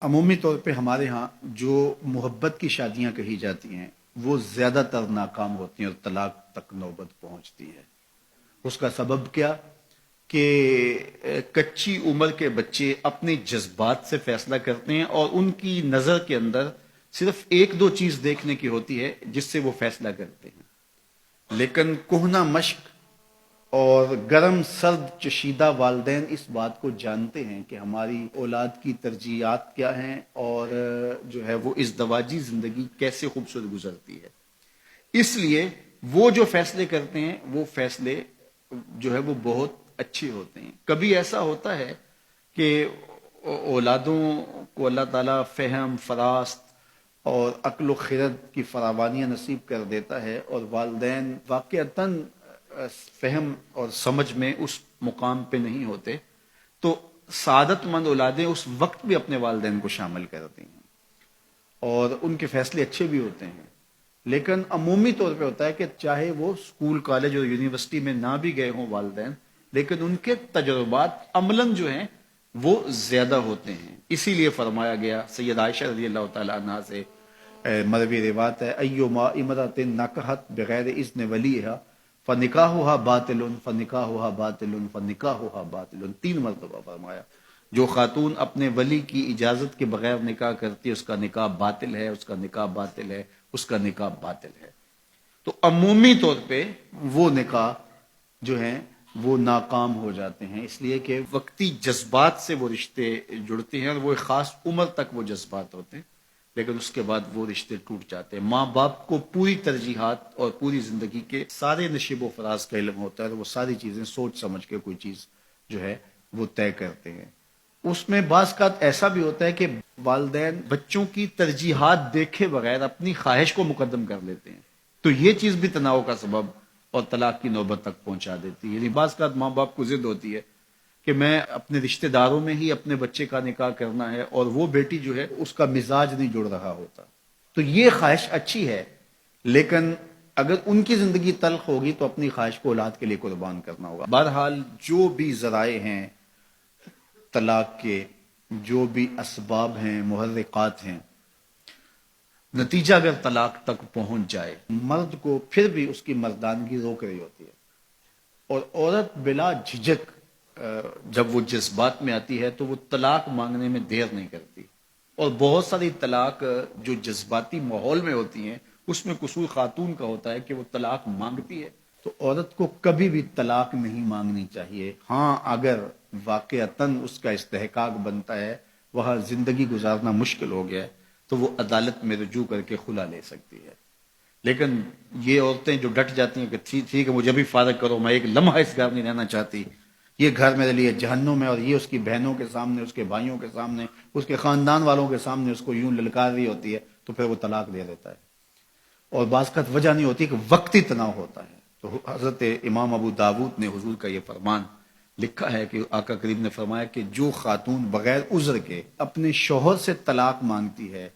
عمومی طور پہ ہمارے ہاں جو محبت کی شادیاں کہی جاتی ہیں وہ زیادہ تر ناکام ہوتی ہیں اور طلاق تک نوبت پہنچتی ہے۔ اس کا سبب کیا کہ کچی عمر کے بچے اپنے جذبات سے فیصلہ کرتے ہیں اور ان کی نظر کے اندر صرف ایک دو چیز دیکھنے کی ہوتی ہے جس سے وہ فیصلہ کرتے ہیں، لیکن کہنہ مشق اور گرم سرد چشیدہ والدین اس بات کو جانتے ہیں کہ ہماری اولاد کی ترجیحات کیا ہیں اور جو ہے وہ ازدواجی زندگی کیسے خوبصورت گزرتی ہے۔ اس لیے وہ جو فیصلے کرتے ہیں وہ فیصلے جو ہے وہ بہت اچھے ہوتے ہیں۔ کبھی ایسا ہوتا ہے کہ اولادوں کو اللہ تعالیٰ فہم، فراست اور عقل و خرد کی فراوانیاں نصیب کر دیتا ہے اور والدین واقعتاً فہم اور سمجھ میں اس مقام پہ نہیں ہوتے، تو سعادت مند اولادیں اس وقت بھی اپنے والدین کو شامل کرتی ہیں اور ان کے فیصلے اچھے بھی ہوتے ہیں۔ لیکن عمومی طور پہ ہوتا ہے کہ چاہے وہ اسکول، کالج اور یونیورسٹی میں نہ بھی گئے ہوں والدین، لیکن ان کے تجربات عملاً جو ہیں وہ زیادہ ہوتے ہیں۔ اسی لیے فرمایا گیا سید عائشہ رضی اللہ تعالیٰ عنہ سے مروی روایت ہے، ایما امرأۃ نکحت بغیر اذن ولیہا فنکاحها باطل فنکاحها باطل فنکاحها باطل، 3 مرتبہ فرمایا جو خاتون اپنے ولی کی اجازت کے بغیر نکاح کرتی ہے اس کا نکاح باطل ہے، اس کا نکاح باطل ہے، اس کا نکاح باطل ہے۔ تو عمومی طور پہ وہ نکاح جو ہیں وہ ناکام ہو جاتے ہیں، اس لیے کہ وقتی جذبات سے وہ رشتے جڑتے ہیں اور وہ ایک خاص عمر تک وہ جذبات ہوتے ہیں، لیکن اس کے بعد وہ رشتے ٹوٹ جاتے ہیں۔ ماں باپ کو پوری ترجیحات اور پوری زندگی کے سارے نشیب و فراز کا علم ہوتا ہے اور وہ ساری چیزیں سوچ سمجھ کے کوئی چیز جو ہے وہ طے کرتے ہیں۔ اس میں بعض کا ایسا بھی ہوتا ہے کہ والدین بچوں کی ترجیحات دیکھے بغیر اپنی خواہش کو مقدم کر لیتے ہیں، تو یہ چیز بھی تناؤ کا سبب اور طلاق کی نوبت تک پہنچا دیتی ہے۔ یعنی بعض کا ماں باپ کو ضد ہوتی ہے کہ میں اپنے رشتہ داروں میں ہی اپنے بچے کا نکاح کرنا ہے اور وہ بیٹی جو ہے اس کا مزاج نہیں جڑ رہا ہوتا، تو یہ خواہش اچھی ہے، لیکن اگر ان کی زندگی تلخ ہوگی تو اپنی خواہش کو اولاد کے لیے قربان کرنا ہوگا۔ بہرحال جو بھی ذرائع ہیں طلاق کے، جو بھی اسباب ہیں، محرکات ہیں، نتیجہ اگر طلاق تک پہنچ جائے، مرد کو پھر بھی اس کی مردانگی روک رہی ہوتی ہے اور عورت بلا جھجک جب وہ جذبات میں آتی ہے تو وہ طلاق مانگنے میں دیر نہیں کرتی، اور بہت ساری طلاق جو جذباتی ماحول میں ہوتی ہیں اس میں قصور خاتون کا ہوتا ہے کہ وہ طلاق مانگتی ہے۔ تو عورت کو کبھی بھی طلاق نہیں مانگنی چاہیے، ہاں اگر واقعتاً اس کا استحقاق بنتا ہے، وہاں زندگی گزارنا مشکل ہو گیا ہے، تو وہ عدالت میں رجوع کر کے خلا لے سکتی ہے۔ لیکن یہ عورتیں جو ڈٹ جاتی ہیں کہ ٹھیک ہے مجھے بھی فارغ کرو، میں ایک لمحہ اس گھر نہیں رہنا چاہتی، یہ گھر میرے لیے جہنم ہے، اور یہ اس کی بہنوں کے سامنے، اس کے بھائیوں کے سامنے، اس کے خاندان والوں کے سامنے اس کو یوں للکار رہی ہوتی ہے، تو پھر وہ طلاق دے دیتا ہے۔ اور بعض کا وجہ نہیں ہوتی کہ وقتی تناؤ ہوتا ہے۔ تو حضرت امام ابو داود نے حضور کا یہ فرمان لکھا ہے کہ آقا کریم نے فرمایا کہ جو خاتون بغیر عذر کے اپنے شوہر سے طلاق مانگتی ہے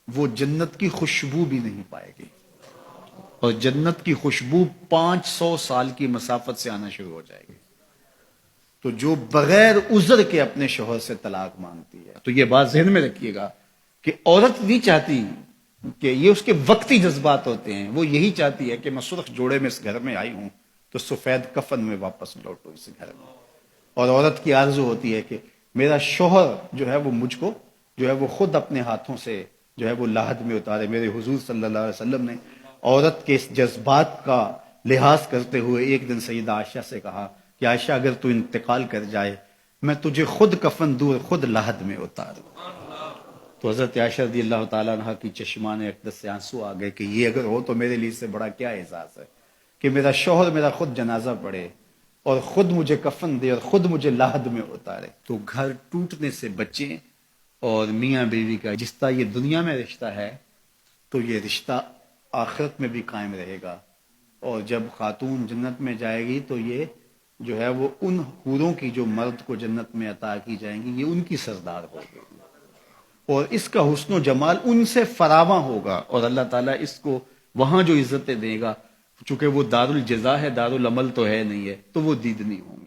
وہ جنت کی خوشبو بھی نہیں پائے گی، اور جنت کی خوشبو 500 سال کی مسافت سے آنا شروع ہو جائے گی۔ تو جو بغیر عذر کے اپنے شوہر سے طلاق مانگتی ہے، تو یہ بات ذہن میں رکھیے گا کہ عورت نہیں چاہتی کہ یہ اس کے وقتی جذبات ہوتے ہیں، وہ یہی چاہتی ہے کہ میں سرخ جوڑے میں اس گھر میں آئی ہوں تو سفید کفن میں واپس لوٹوں اس گھر میں، اور عورت کی آرزو ہوتی ہے کہ میرا شوہر جو ہے وہ مجھ کو جو ہے وہ خود اپنے ہاتھوں سے جو ہے وہ لاحد میں اتارے۔ میرے حضور صلی اللہ علیہ وسلم نے عورت کے اس جذبات کا لحاظ کرتے ہوئے ایک دن سیدہ عائشہ سے کہا کہ عائشہ اگر تو انتقال کر جائے میں تجھے خود کفن دور، خود لاحد میں اتاروں۔ تو حضرت عائشہ رضی اللہ تعالیٰ عنہ کی چشمان اقدس سے آنسو آ گئے کہ یہ اگر ہو تو میرے لیے اس سے بڑا کیا احساس ہے کہ میرا شوہر میرا خود جنازہ پڑھے اور خود مجھے کفن دے اور خود مجھے لاحد میں اتارے۔ تو گھر ٹوٹنے سے بچیں، اور میاں بیوی کا جس طرح یہ دنیا میں رشتہ ہے تو یہ رشتہ آخرت میں بھی قائم رہے گا، اور جب خاتون جنت میں جائے گی تو یہ جو ہے وہ ان حوروں کی جو مرد کو جنت میں عطا کی جائیں گی یہ ان کی سردار ہوگی، اور اس کا حسن و جمال ان سے فراواں ہوگا، اور اللہ تعالیٰ اس کو وہاں جو عزتیں دے گا چونکہ وہ دار الجزا ہے، دار العمل تو ہے نہیں ہے، تو وہ دیدنی ہوں گی۔